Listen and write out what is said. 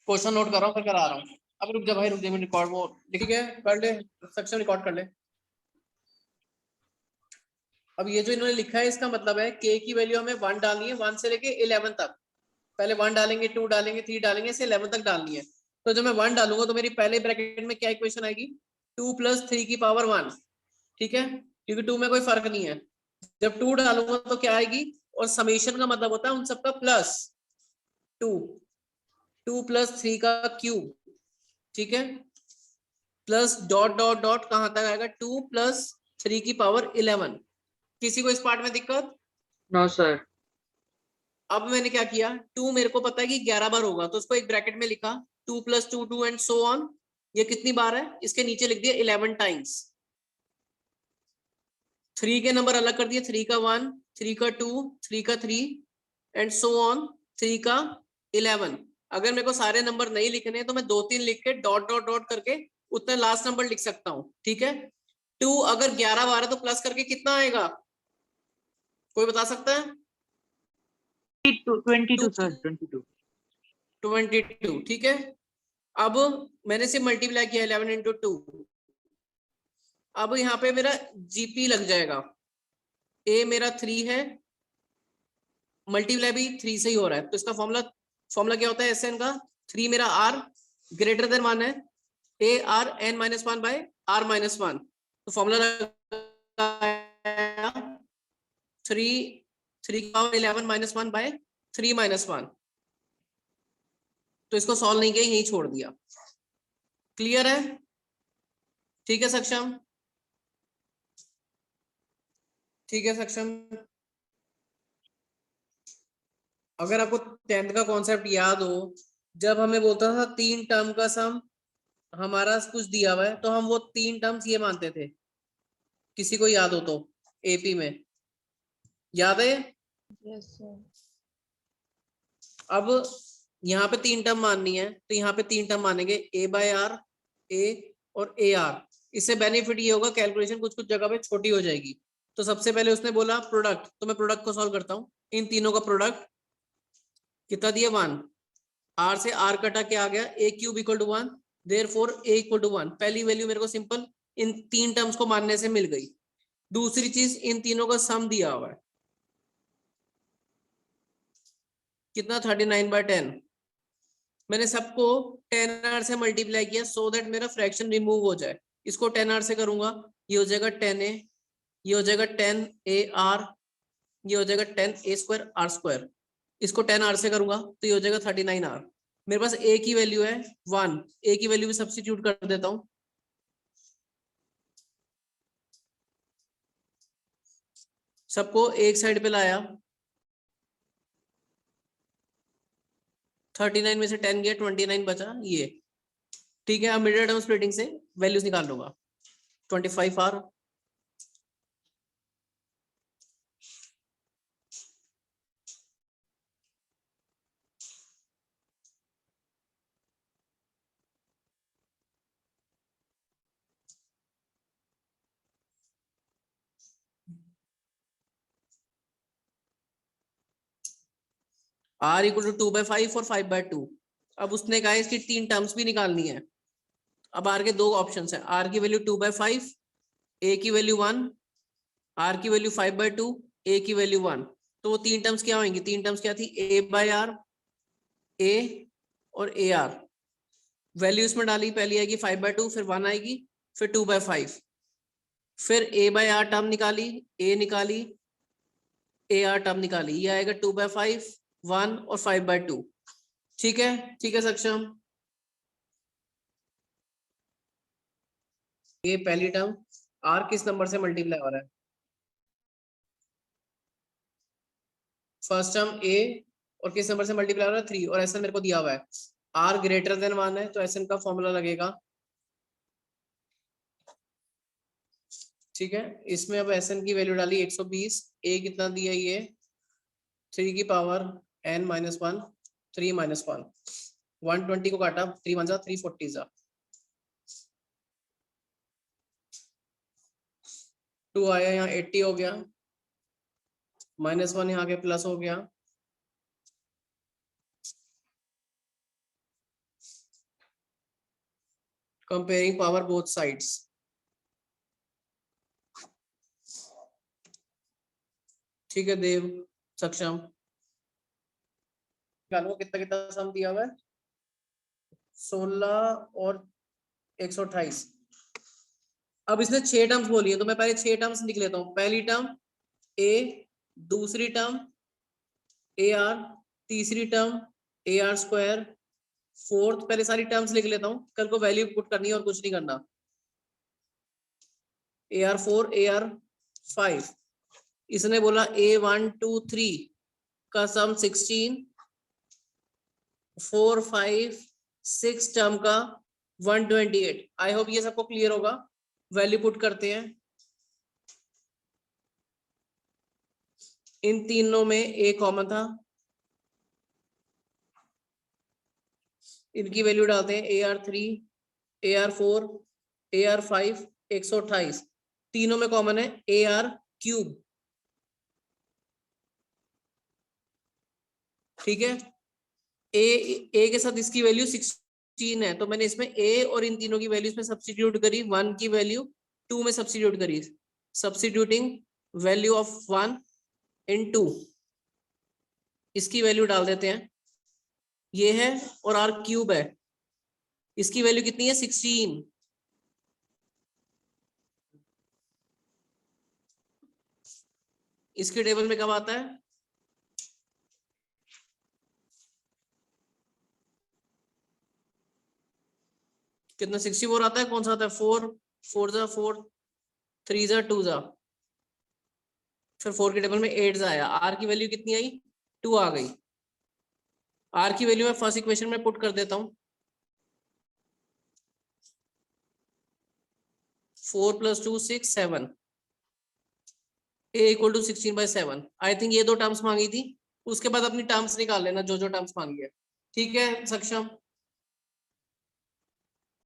Question note कर रहा हूँ फिर करा रहा हूँ। अब रुक जा भाई, रुक जा, मैं रिकॉर्ड वो लिख के कर ले, सेक्शन रिकॉर्ड कर ले। अब ये जो इन्होंने लिखा है इसका मतलब है k की वैल्यू हमें 1 डालनी है, 1 से लेके 11 तक। पहले 1 डालेंगे, 2 डालेंगे, 3 डालेंगे, ऐसे 11 तक डालनी है। तो जब मैं 1 डालूंगा तो मेरी पहले ब्रैकेट में क्या इक्वेशन आएगी, 2 + 3 की पावर 1। ठीक है, क्योंकि 2 में कोई फर्क नहीं है। जब 2 डालूंगा तो क्या आएगी, और समेशन का मतलब होता है उन सबका प्लस 2, 2 + 3 का क्यूब। ठीक है, प्लस डॉट डॉट डॉट कहां तक आएगा, 2 + 3 की पावर 11। किसी को इस पार्ट में दिक्कत? No sir. अब मैंने क्या किया, 2 मेरे को पता है कि 11 बार होगा तो उसको एक ब्रैकेट में लिखा, 2 + 2 2 एंड सो ऑन। ये कितनी बार है, इसके नीचे लिख दिया 11 टाइम्स। 3 के नंबर अलग कर दिए, 3 का 1, 3 का 2, 3 का 3 एंड सो ऑन, 3 का 11। अगर मेरे को सारे नंबर नहीं लिखने तो मैं 2 3 लिख के डॉट डॉट डॉट करके उतना लास्ट नंबर लिख सकता हूँ। ठीक है, 2 अगर 11 बार है तो प्लस करके कितना आएगा, कोई बता सकता है? 22 सर, 22। 22। ठीक है, अब मैंने सिर्फ मल्टीप्लाई किया 11 × 2। अब यहाँ पे मेरा जीपी लग जाएगा, ए मेरा 3 है, मल्टीप्लाई भी 3 से ही हो रहा है, तो इसका फॉर्मूला फॉर्मूला क्या होता है एसएन का, 3 मेरा आर ग्रेटर देन 1 है, A R n - 1 by r - 1। तो फॉर्मूला 3 की पावर 11 - 1 बाय 3 - 1। तो इसको सॉल्व नहीं किया, यही छोड़ दिया। क्लियर है? ठीक है सक्षम, ठीक है सक्षम। अगर आपको 10th का कॉन्सेप्ट याद हो, जब हमें बोलता था 3 टर्म का सम हमारा कुछ दिया हुआ है तो हम वो 3 टर्म्स ये मानते थे। किसी को याद हो तो, एपी में याद है? Yes sir. अब यहाँ पे 3 टर्म माननी है तो यहाँ पे 3 टर्म मानेंगे, a/r, a और ar। इससे बेनिफिट ये होगा, कैलकुलेशन कुछ कुछ जगह पे छोटी हो जाएगी। तो सबसे पहले उसने बोला प्रोडक्ट, तो मैं प्रोडक्ट को सॉल्व करता हूँ। इन तीनों का प्रोडक्ट कितना दिया, 1। r से r कटा क्या आ गया, a³ = 1, देयरफॉर a = 1। पहली वैल्यू मेरे को सिंपल इन 3 टर्म्स को मानने से मिल गई। दूसरी चीज, इन तीनों का सम दिया हुआ है कितना, 39/10। मैंने सबको 10r से मल्टीप्लाई किया सो दैट मेरा फ्रैक्शन रिमूव हो जाए। इसको 10r से करूंगा, ये हो जाएगा 10a, ये हो जाएगा 10ar, ये हो जाएगा 10a²r²। इसको 10r से करूंगा तो ये हो जाएगा 39r। मेरे पास a की वैल्यू है 1, a की वैल्यू भी सब्स्टिट्यूट कर देता हूँ। सबको एक साइड पे लाया, 39 में से 10 गया, 29 बचा ये। ठीक है, अब मिडिल टर्म स्प्लिटिंग से वैल्यूज निकाल लूंगा। 25r r = 2/5 और 5/2। अब उसने कहा इसकी 3 टर्म्स भी निकालनी है। अब r के 2 ऑप्शंस है, r की वैल्यू 2/5, a की वैल्यू 1, r की वैल्यू 5/2, a की वैल्यू 1। तो वो 3 टर्म्स क्या होंगी, 3 टर्म्स क्या थी, a/r, a और ar। वैल्यू इसमें डाली, पहली आएगी 5/2, फिर 1 आएगी, फिर 2/5, फिर a/r टर्म निकाली, a निकाली, ar टर्म निकाली, ये आएगा 2/5, 1 और 5/2। ठीक है, ठीक है सक्षम। ये पहली टर्म, r किस नंबर से मल्टीप्लाई हो रहा है, फर्स्ट टर्म a और किस नंबर से मल्टीप्लाई हो रहा है, 3, और एसएन मेरे को दिया हुआ है r ग्रेटर देन 1 है, तो एसएन का फॉर्मूला लगेगा। ठीक है, इसमें अब एसएन की वैल्यू डाली 120, a कितना दिया, ये 3 की पावर n - 1, 3 - 1, 120 को काटा, 3 1 जा 340 जा, 2 आया यहाँ 80 हो गया, -1 यहाँ के प्लस हो गया, कंपेयरिंग पावर बोथ साइड्स। ठीक है देव, सक्षम, निकालो कितना कितना सम दिया हुआ है, 16 और 128। अब इसने 6 टर्म्स बोली है तो मैं पहले 6 टर्म्स लिख लेता हूँ। पहली टर्म ए, दूसरी टर्म ए आर, तीसरी term A R square, fourth, पहले सारी टर्म्स लिख लेता हूँ, कल को वैल्यू पुट करनी है और कुछ नहीं करना। ए आर 4, ए आर 5, इसने बोला ए 1 2 3 का सम 16, 4 5 6 टर्म का 128। आई होप ये सबको क्लियर होगा। वैल्यू पुट करते हैं। इन तीनों में ए कॉमन था, इनकी वैल्यू डालते हैं। A R 3, A R 4, A R 5, 128, तीनों में कॉमन है ए आर क्यूब। ठीक है, ए के साथ इसकी वैल्यू 16 है तो मैंने इसमें ए और इन तीनों की वैल्यू इसमें सब्स्टिट्यूट करी। 1 की वैल्यू 2 में सब्स्टिट्यूट करी, सब्स्टिट्यूटिंग वैल्यू ऑफ 1 इन 2, इसकी वैल्यू डाल देते हैं। ये है और आर क्यूब है, इसकी वैल्यू कितनी है 16। इसके टेबल में कब आता है, कितना 64 आता है, कौन सा आता है 4 4 जा 4, 3 जा 2 जा, फिर 4 के टेबल में 8 जा आया। आर की वैल्यू कितनी आई, 2 आ गई। आर की वैल्यू मैं फर्स्ट इक्वेशन में पुट कर देता हूं, 4 + 2 6 7, a = 16/7। आई थिंक ये 2 टर्म्स मांगी थी, उसके बाद अपनी टर्म्स निकाल लेना जो जो टर्म्स मांगी है। ठीक है सक्षम।